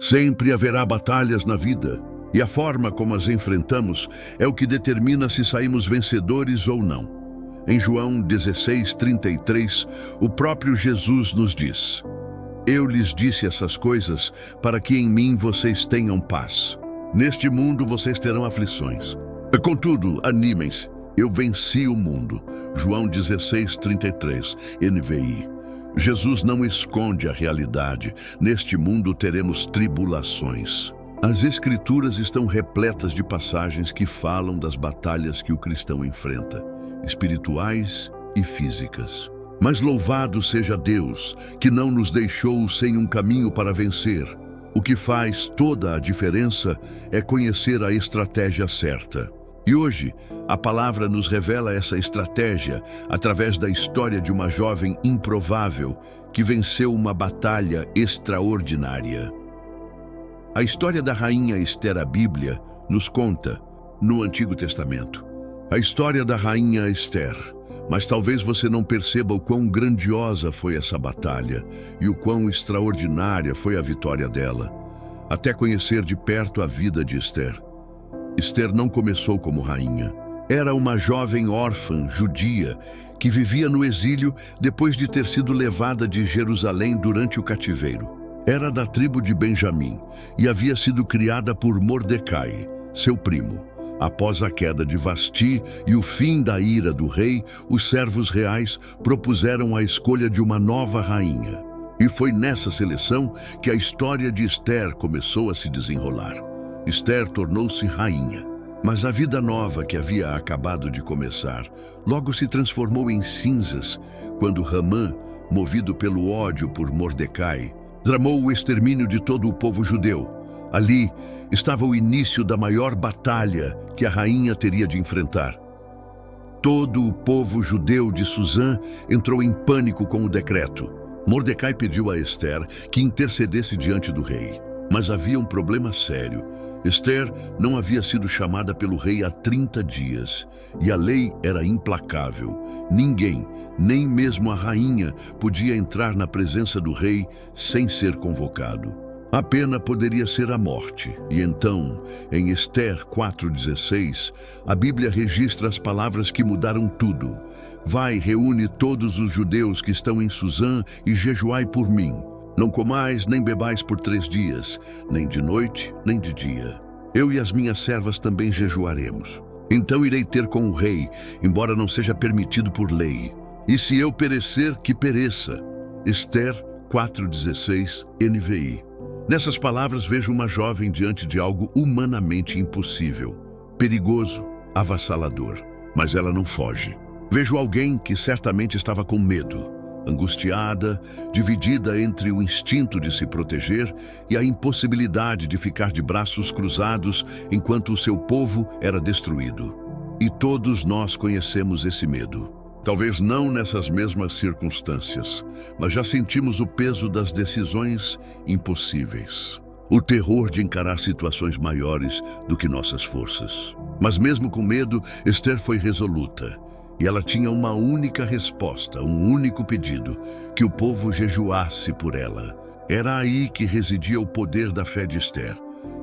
Sempre haverá batalhas na vida, e a forma como as enfrentamos é o que determina se saímos vencedores ou não. Em João 16:33, o próprio Jesus nos diz: Eu lhes disse essas coisas para que em mim vocês tenham paz. Neste mundo vocês terão aflições. Contudo, animem-se, eu venci o mundo. João 16:33, NVI. Jesus não esconde a realidade. Neste mundo teremos tribulações. As Escrituras estão repletas de passagens que falam das batalhas que o cristão enfrenta, espirituais e físicas. Mas louvado seja Deus, que não nos deixou sem um caminho para vencer. O que faz toda a diferença é conhecer a estratégia certa. E hoje, a palavra nos revela essa estratégia através da história de uma jovem improvável que venceu uma batalha extraordinária. A história da rainha Ester, a Bíblia, nos conta no Antigo Testamento. A história da rainha Ester, mas talvez você não perceba o quão grandiosa foi essa batalha e o quão extraordinária foi a vitória dela, até conhecer de perto a vida de Ester. Ester não começou como rainha. Era uma jovem órfã judia que vivia no exílio depois de ter sido levada de Jerusalém durante o cativeiro. Era da tribo de Benjamim e havia sido criada por Mordecai, seu primo. Após a queda de Vasti e o fim da ira do rei, os servos reais propuseram a escolha de uma nova rainha. E foi nessa seleção que a história de Ester começou a se desenrolar. Ester tornou-se rainha, mas a vida nova que havia acabado de começar logo se transformou em cinzas quando Hamã, movido pelo ódio por Mordecai, tramou o extermínio de todo o povo judeu. Ali estava o início da maior batalha que a rainha teria de enfrentar. Todo o povo judeu de Susã entrou em pânico com o decreto. Mordecai pediu a Ester que intercedesse diante do rei, mas havia um problema sério. Ester não havia sido chamada pelo rei há 30 dias, e a lei era implacável. Ninguém, nem mesmo a rainha, podia entrar na presença do rei sem ser convocado. A pena poderia ser a morte, e então, em Ester 4:16, a Bíblia registra as palavras que mudaram tudo. Vai, reúne todos os judeus que estão em Susã e jejuai por mim. Não comais nem bebais por 3 dias, nem de noite, nem de dia. Eu e as minhas servas também jejuaremos. Então irei ter com o rei, embora não seja permitido por lei. E se eu perecer, que pereça. Ester 4:16, NVI. Nessas palavras vejo uma jovem diante de algo humanamente impossível, perigoso, avassalador. Mas ela não foge. Vejo alguém que certamente estava com medo, angustiada, dividida entre o instinto de se proteger e a impossibilidade de ficar de braços cruzados enquanto o seu povo era destruído. E todos nós conhecemos esse medo. Talvez não nessas mesmas circunstâncias, mas já sentimos o peso das decisões impossíveis. O terror de encarar situações maiores do que nossas forças. Mas mesmo com medo, Ester foi resoluta. E ela tinha uma única resposta, um único pedido, que o povo jejuasse por ela. Era aí que residia o poder da fé de Ester.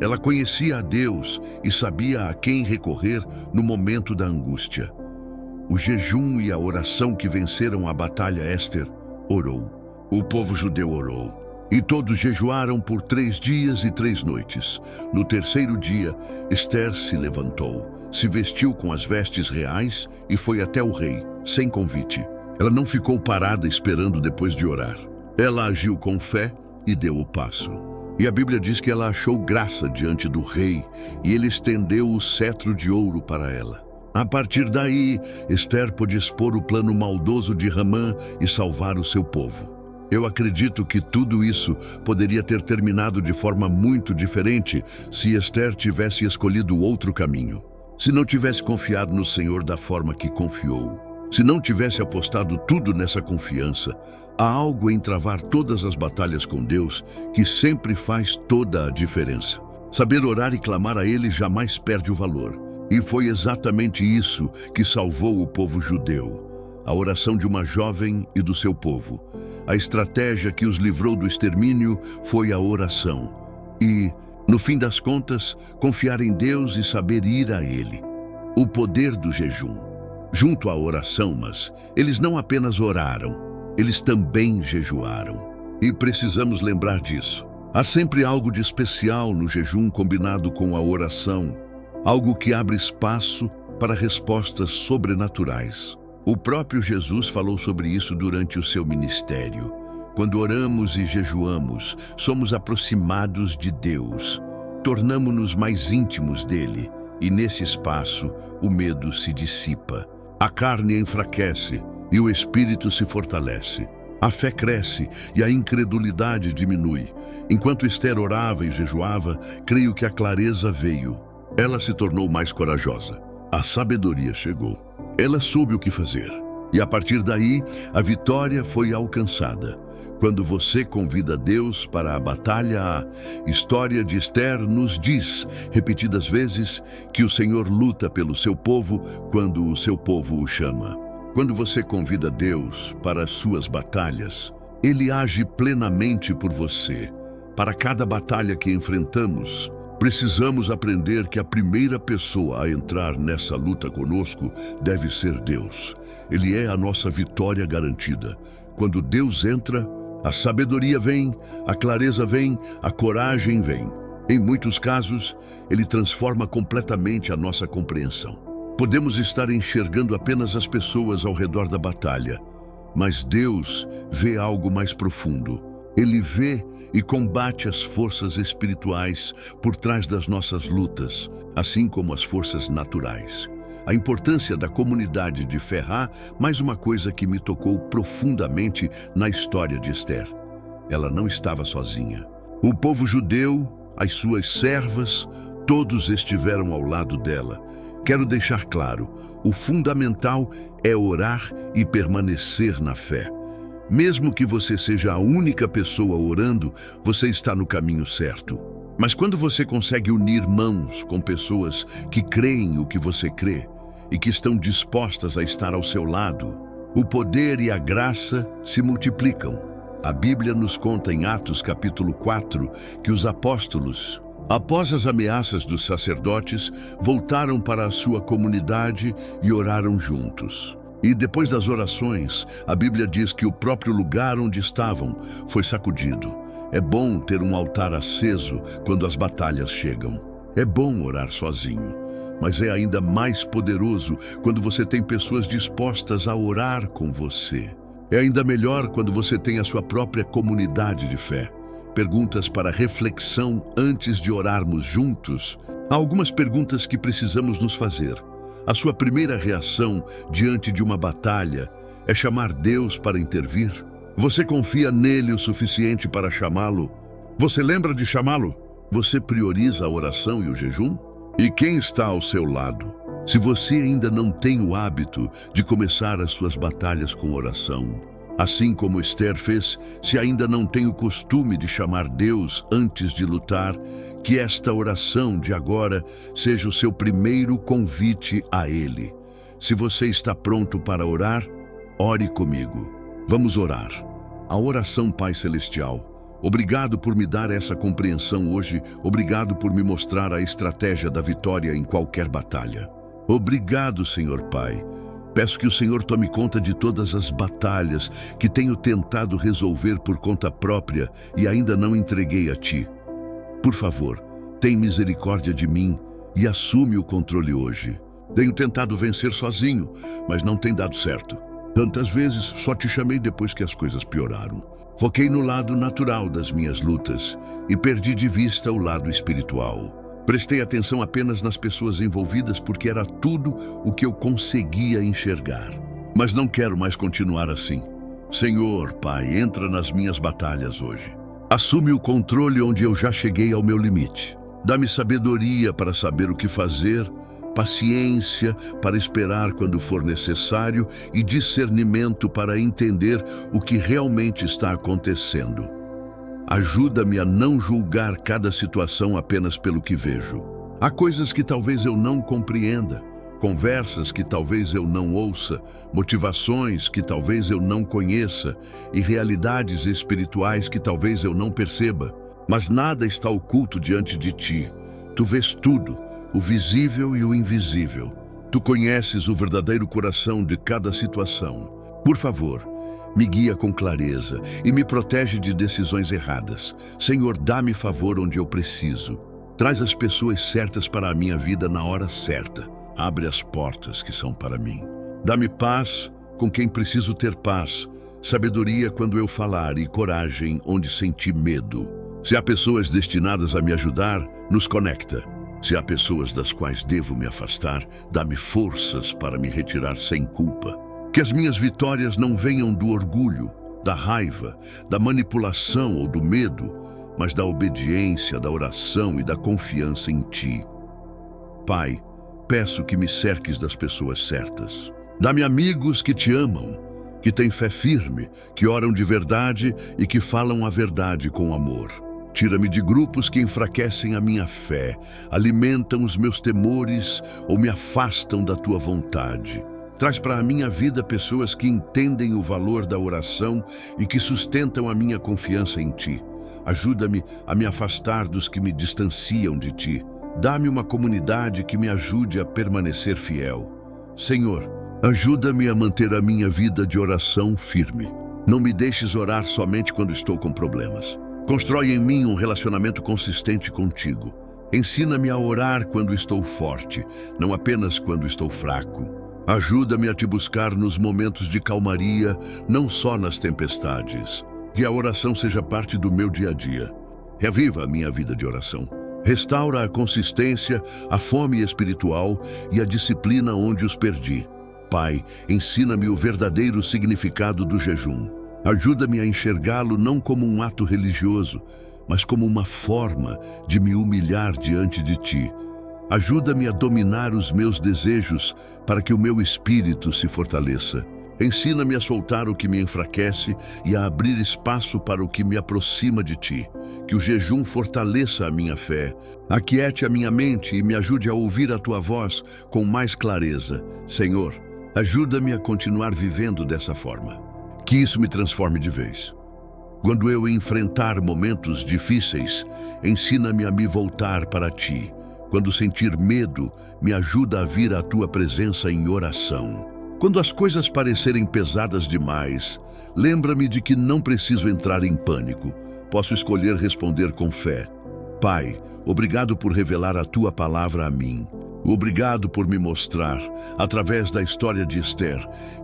Ela conhecia a Deus e sabia a quem recorrer no momento da angústia. O jejum e a oração que venceram a batalha. Ester orou. O povo judeu orou. E todos jejuaram por 3 dias e 3 noites. No terceiro dia, Ester se levantou. Se vestiu com as vestes reais e foi até o rei, sem convite. Ela não ficou parada esperando depois de orar. Ela agiu com fé e deu o passo. E a Bíblia diz que ela achou graça diante do rei e ele estendeu o cetro de ouro para ela. A partir daí, Ester pôde expor o plano maldoso de Hamã e salvar o seu povo. Eu acredito que tudo isso poderia ter terminado de forma muito diferente se Ester tivesse escolhido outro caminho. Se não tivesse confiado no Senhor da forma que confiou, se não tivesse apostado tudo nessa confiança, há algo em travar todas as batalhas com Deus que sempre faz toda a diferença. Saber orar e clamar a Ele jamais perde o valor. E foi exatamente isso que salvou o povo judeu. A oração de uma jovem e do seu povo. A estratégia que os livrou do extermínio foi a oração. e, no fim das contas, confiar em Deus e saber ir a Ele. O poder do jejum. Junto à oração, mas eles não apenas oraram, eles também jejuaram. E precisamos lembrar disso. Há sempre algo de especial no jejum combinado com a oração, algo que abre espaço para respostas sobrenaturais. O próprio Jesus falou sobre isso durante o seu ministério. Quando oramos e jejuamos, somos aproximados de Deus, tornamo-nos mais íntimos dele, e nesse espaço o medo se dissipa. A carne enfraquece e o espírito se fortalece. A fé cresce e a incredulidade diminui. Enquanto Esther orava e jejuava, creio que a clareza veio. Ela se tornou mais corajosa. A sabedoria chegou. Ela soube o que fazer. E a partir daí, a vitória foi alcançada. Quando você convida Deus para a batalha, a história de Esther nos diz, repetidas vezes, que o Senhor luta pelo seu povo quando o seu povo o chama. Quando você convida Deus para as suas batalhas, Ele age plenamente por você. Para cada batalha que enfrentamos, precisamos aprender que a primeira pessoa a entrar nessa luta conosco deve ser Deus. Ele é a nossa vitória garantida. Quando Deus entra, a sabedoria vem, a clareza vem, a coragem vem. Em muitos casos, Ele transforma completamente a nossa compreensão. Podemos estar enxergando apenas as pessoas ao redor da batalha, mas Deus vê algo mais profundo. Ele vê e combate as forças espirituais por trás das nossas lutas, assim como as forças naturais. A importância da comunidade de fé há mais uma coisa que me tocou profundamente na história de Esther. Ela não estava sozinha. O povo judeu, as suas servas, todos estiveram ao lado dela. Quero deixar claro, o fundamental é orar e permanecer na fé. Mesmo que você seja a única pessoa orando, você está no caminho certo. Mas quando você consegue unir mãos com pessoas que creem o que você crê e que estão dispostas a estar ao seu lado, o poder e a graça se multiplicam. A Bíblia nos conta em Atos capítulo 4 que os apóstolos, após as ameaças dos sacerdotes, voltaram para a sua comunidade e oraram juntos. E depois das orações, a Bíblia diz que o próprio lugar onde estavam foi sacudido. É bom ter um altar aceso quando as batalhas chegam. É bom orar sozinho, mas é ainda mais poderoso quando você tem pessoas dispostas a orar com você. É ainda melhor quando você tem a sua própria comunidade de fé. Perguntas para reflexão antes de orarmos juntos. Há algumas perguntas que precisamos nos fazer. A sua primeira reação diante de uma batalha é chamar Deus para intervir? Você confia nele o suficiente para chamá-lo? Você lembra de chamá-lo? Você prioriza a oração e o jejum? E quem está ao seu lado? Se você ainda não tem o hábito de começar as suas batalhas com oração, assim como Esther fez, se ainda não tem o costume de chamar Deus antes de lutar, que esta oração de agora seja o seu primeiro convite a Ele. Se você está pronto para orar, ore comigo. Vamos orar. A oração, Pai Celestial, obrigado por me dar essa compreensão hoje, obrigado por me mostrar a estratégia da vitória em qualquer batalha. Obrigado, Senhor Pai. Peço que o Senhor tome conta de todas as batalhas que tenho tentado resolver por conta própria e ainda não entreguei a Ti. Por favor, tem misericórdia de mim e assume o controle hoje. Tenho tentado vencer sozinho, mas não tem dado certo. Tantas vezes só te chamei depois que as coisas pioraram. Foquei no lado natural das minhas lutas e perdi de vista o lado espiritual. Prestei atenção apenas nas pessoas envolvidas porque era tudo o que eu conseguia enxergar. Mas não quero mais continuar assim. Senhor, Pai, entra nas minhas batalhas hoje. Assume o controle onde eu já cheguei ao meu limite. Dá-me sabedoria para saber o que fazer, paciência para esperar quando for necessário e discernimento para entender o que realmente está acontecendo. Ajuda-me a não julgar cada situação apenas pelo que vejo. Há coisas que talvez eu não compreenda, conversas que talvez eu não ouça, motivações que talvez eu não conheça e realidades espirituais que talvez eu não perceba. Mas nada está oculto diante de ti. Tu vês tudo, o visível e o invisível. Tu conheces o verdadeiro coração de cada situação. Por favor, me guia com clareza e me protege de decisões erradas. Senhor, dá-me favor onde eu preciso. Traz as pessoas certas para a minha vida na hora certa. Abre as portas que são para mim. Dá-me paz com quem preciso ter paz, sabedoria quando eu falar e coragem onde senti medo. Se há pessoas destinadas a me ajudar, nos conecta. Se há pessoas das quais devo me afastar, dá-me forças para me retirar sem culpa. Que as minhas vitórias não venham do orgulho, da raiva, da manipulação ou do medo, mas da obediência, da oração e da confiança em Ti. Pai, peço que me cerques das pessoas certas. Dá-me amigos que Te amam, que têm fé firme, que oram de verdade e que falam a verdade com amor. Tira-me de grupos que enfraquecem a minha fé, alimentam os meus temores ou me afastam da Tua vontade. Traz para a minha vida pessoas que entendem o valor da oração e que sustentam a minha confiança em Ti. Ajuda-me a me afastar dos que me distanciam de Ti. Dá-me uma comunidade que me ajude a permanecer fiel. Senhor, ajuda-me a manter a minha vida de oração firme. Não me deixes orar somente quando estou com problemas. Constrói em mim um relacionamento consistente contigo. Ensina-me a orar quando estou forte, não apenas quando estou fraco. Ajuda-me a te buscar nos momentos de calmaria, não só nas tempestades. Que a oração seja parte do meu dia a dia. Reviva a minha vida de oração. Restaura a consistência, a fome espiritual e a disciplina onde os perdi. Pai, ensina-me o verdadeiro significado do jejum. Ajuda-me a enxergá-lo não como um ato religioso, mas como uma forma de me humilhar diante de Ti. Ajuda-me a dominar os meus desejos para que o meu espírito se fortaleça. Ensina-me a soltar o que me enfraquece e a abrir espaço para o que me aproxima de Ti. Que o jejum fortaleça a minha fé, aquiete a minha mente e me ajude a ouvir a Tua voz com mais clareza. Senhor, ajuda-me a continuar vivendo dessa forma. Que isso me transforme de vez. Quando eu enfrentar momentos difíceis, ensina-me a me voltar para Ti. Quando sentir medo, me ajuda a vir à Tua presença em oração. Quando as coisas parecerem pesadas demais, lembra-me de que não preciso entrar em pânico. Posso escolher responder com fé. Pai, obrigado por revelar a Tua palavra a mim. Obrigado por me mostrar, através da história de Esther,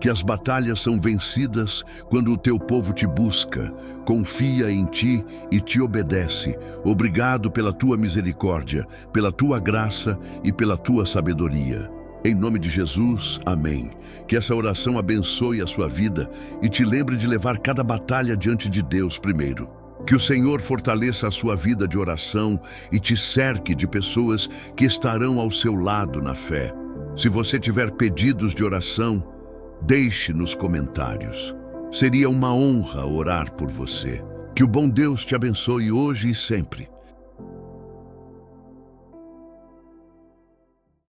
que as batalhas são vencidas quando o Teu povo Te busca, confia em Ti e Te obedece. Obrigado pela Tua misericórdia, pela Tua graça e pela Tua sabedoria. Em nome de Jesus, amém. Que essa oração abençoe a sua vida e te lembre de levar cada batalha diante de Deus primeiro. Que o Senhor fortaleça a sua vida de oração e te cerque de pessoas que estarão ao seu lado na fé. Se você tiver pedidos de oração, deixe nos comentários. Seria uma honra orar por você. Que o bom Deus te abençoe hoje e sempre.